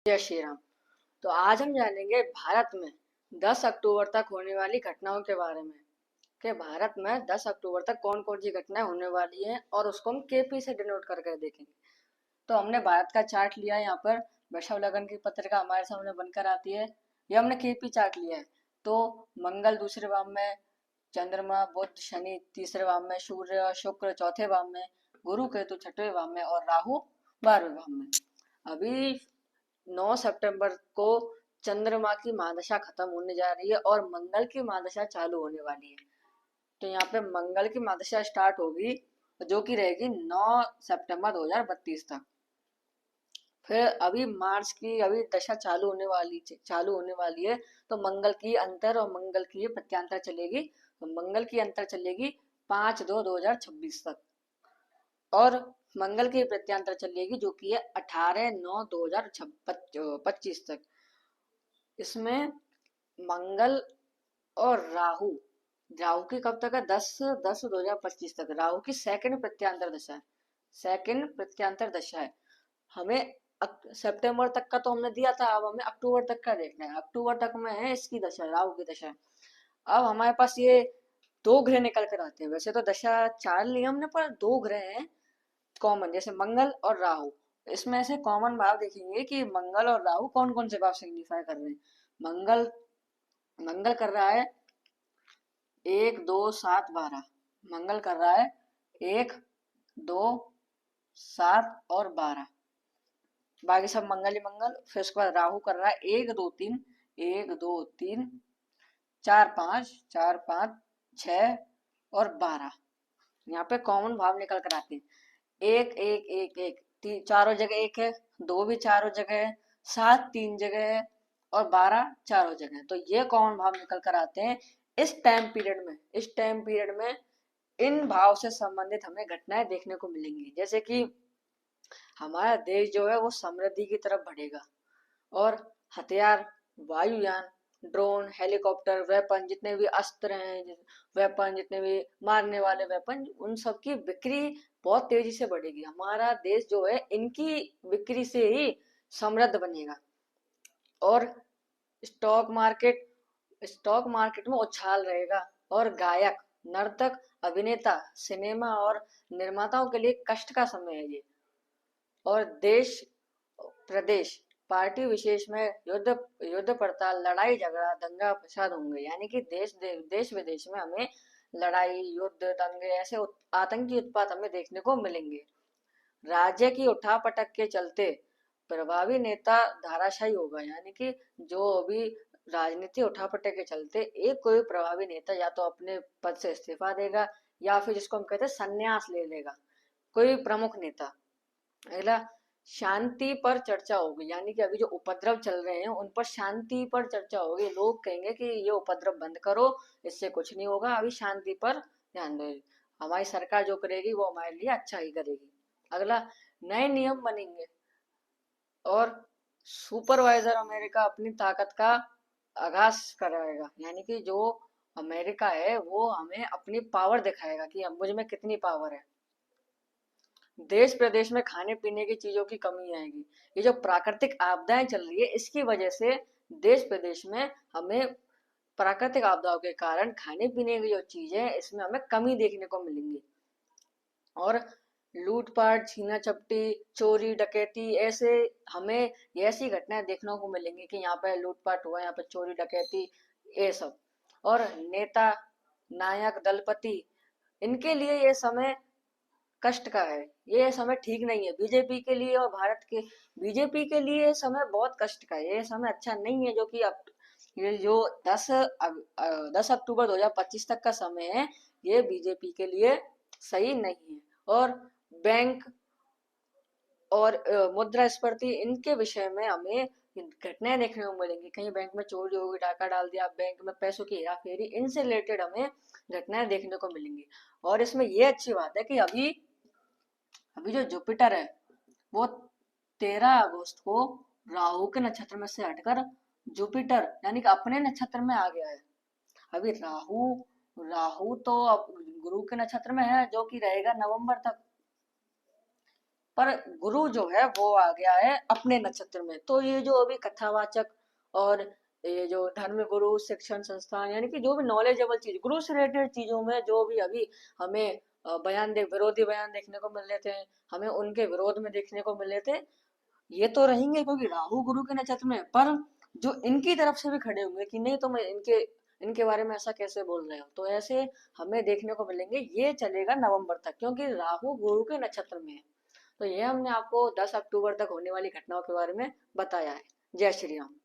जय श्री राम। तो आज हम जानेंगे भारत में 10 अक्टूबर तक होने वाली घटनाओं के बारे में कि भारत में 10 अक्टूबर तक कौन कौन सी घटनाएं होने वाली हैं और उसको हम केपी से डिनोट करके देखेंगे। तो हमने भारत का चार्ट लिया है, यहाँ पर वैश्व लगन की पत्रिका हमारे सामने बनकर आती है। ये हमने केपी चार्ट लिया है। तो मंगल दूसरे भाव में, चंद्रमा बुध शनि तीसरे भाव में, सूर्य और शुक्र चौथे भाव में, गुरु केतु छठवें भाव में और राहु 12वें भाव में। अभी 9 सितंबर को चंद्रमा की महादशा खत्म होने जा रही है और मंगल की महादशा चालू होने वाली है। तो यहाँ पे मंगल की महादशा स्टार्ट होगी जो कि रहेगी 9 सितंबर 2032 तक। फिर अभी मार्च की अभी दशा चालू होने वाली है। तो मंगल की अंतर और मंगल की प्रत्यांतर चलेगी। तो मंगल की अंतर चलेगी 5/2/2026 तक और मंगल की प्रत्यांतर चलेगी जो कि है 18/9/2025 तक। इसमें मंगल और राहु राहु की कब तक है? 10/10/2025 तक राहु की सेकंड प्रत्यांतर दशा है। सेकंड प्रत्यांतर दशा है। हमें सितंबर तक का तो हमने दिया था, अब हमें अक्टूबर तक का देखना है। अक्टूबर तक में है इसकी दशा, राहु की दशा। अब हमारे पास ये दो ग्रह निकल कर आते हैं। वैसे तो दशा 4 ली हमने, पर दो ग्रह हैं कॉमन, जैसे मंगल और राहु। इसमें से कॉमन भाव देखेंगे कि मंगल और राहु कौन कौन से भाव सिग्निफाई कर रहे हैं। मंगल मंगल कर रहा है 1 2 7 12। मंगल कर रहा है 1 2 7 और 12। बाकी सब मंगल ही मंगल। फिर उसके बाद राहु कर रहा है 1 2 3, 1 2 3 4 5 4 5 6 और 12। यहाँ पे कॉमन भाव निकल कर आते हैं। एक एक एक एक चारों जगह एक है, दो भी चारों जगह है, 7 3 जगह है और 12 चारों जगह है। तो ये कॉमन भाव निकल कर आते हैं इस टाइम पीरियड में इन भाव से संबंधित हमें घटनाएं देखने को मिलेंगी। जैसे कि हमारा देश जो है वो समृद्धि की तरफ बढ़ेगा और हथियार, वायुयान, ड्रोन, हेलीकॉप्टर, वेपन, जितने भी अस्त्र हैं, वेपन, जितने भी मारने वाले वेपन, उन सब की बिक्री बहुत तेजी से बढ़ेगी। हमारा देश जो है इनकी बिक्री से ही समृद्ध बनेगा और स्टॉक मार्केट स्टॉक मार्केट में उछाल रहेगा और गायक, नर्तक, अभिनेता, सिनेमा और निर्माताओं के लिए कष्ट का समय है ये। और देश प्रदेश पार्टी विशेष में युद्ध पड़ताल, लड़ाई झगड़ा, दंगा फसाद होंगे। यानी कि देश विदेश में हमें लड़ाई, युद्ध, दंगे, ऐसे आतंकी उत्पात हमें देखने को मिलेंगे। राज्य की उठापटक के चलते प्रभावी नेता धाराशायी होगा। यानी कि जो अभी राजनीति उठापटक के चलते एक कोई प्रभावी नेता या तो अपने पद से इस्तीफा देगा या फिर जिसको हम कहते हैं संन्यास ले लेगा, कोई प्रमुख नेता। अगला, शांति पर चर्चा होगी। यानी कि अभी जो उपद्रव चल रहे हैं उन पर शांति पर चर्चा होगी। लोग कहेंगे कि ये उपद्रव बंद करो, इससे कुछ नहीं होगा, अभी शांति पर ध्यान दो। हमारी सरकार जो करेगी वो हमारे लिए अच्छा ही करेगी। अगला, नए नियम बनेंगे और सुपरवाइजर अमेरिका अपनी ताकत का आगाज कराएगा। यानी कि जो अमेरिका है वो हमें अपनी पावर दिखाएगा कि अब मुझ में कितनी पावर है। देश प्रदेश में खाने पीने की चीजों की कमी आएगी। ये जो प्राकृतिक आपदाएं चल रही है इसकी वजह से देश प्रदेश में हमें प्राकृतिक आपदाओं के कारण खाने पीने की जो चीजें हैं इसमें हमें कमी देखने को मिलेंगी। और लूटपाट, छीना झपटी, चोरी डकैती, ऐसे हमें ऐसी घटनाएं देखने को मिलेंगी कि यहाँ पे लूटपाट हुआ, यहाँ पे चोरी डकैती, ये सब। और नेता, नायक, दलपति, इनके लिए ये समय कष्ट का है। ये समय ठीक नहीं है बीजेपी के लिए और भारत के बीजेपी के लिए ये समय बहुत कष्ट का है। ये समय अच्छा नहीं है जो कि अब ये जो 10 अक्टूबर 2025 तक का समय है ये बीजेपी के लिए सही नहीं है। और बैंक और मुद्रास्फीति, इनके विषय में हमें घटनाएं देखने को मिलेंगी। कहीं बैंक में चोरी होगी, डाका डाल दिया, बैंक में पैसों की हेराफेरी, इनसे रिलेटेड हमें घटनाएं देखने को मिलेंगी। और इसमें ये अच्छी बात है कि अभी अभी जो जुपिटर है वो 13 अगस्त को राहु के नक्षत्र में से हटकर जुपिटर यानी कि अपने नक्षत्र में आ गया है। अभी राहु राहु तो अब गुरु के नक्षत्र में है जो कि रहेगा नवंबर तक। पर गुरु जो है वो आ गया है अपने नक्षत्र में। तो ये जो अभी कथावाचक और ये जो धर्म गुरु शिक्षण संस्थान, यानी कि जो भी नॉलेजेबल चीज गुरु से रिलेटेड चीजों में जो भी अभी हमें विरोधी बयान देखने को मिल रहे थे, हमें उनके विरोध में देखने को मिले थे, ये तो रहेंगे क्योंकि राहु गुरु के नक्षत्र में। पर जो इनकी तरफ से भी खड़े होंगे कि नहीं तुम इनके इनके बारे में ऐसा कैसे बोल रहे हो, तो ऐसे हमें देखने को मिलेंगे। ये चलेगा नवंबर तक क्योंकि राहु गुरु के नक्षत्र में है। तो ये हमने आपको 10 अक्टूबर तक होने वाली घटनाओं के बारे में बताया है। जय श्री राम।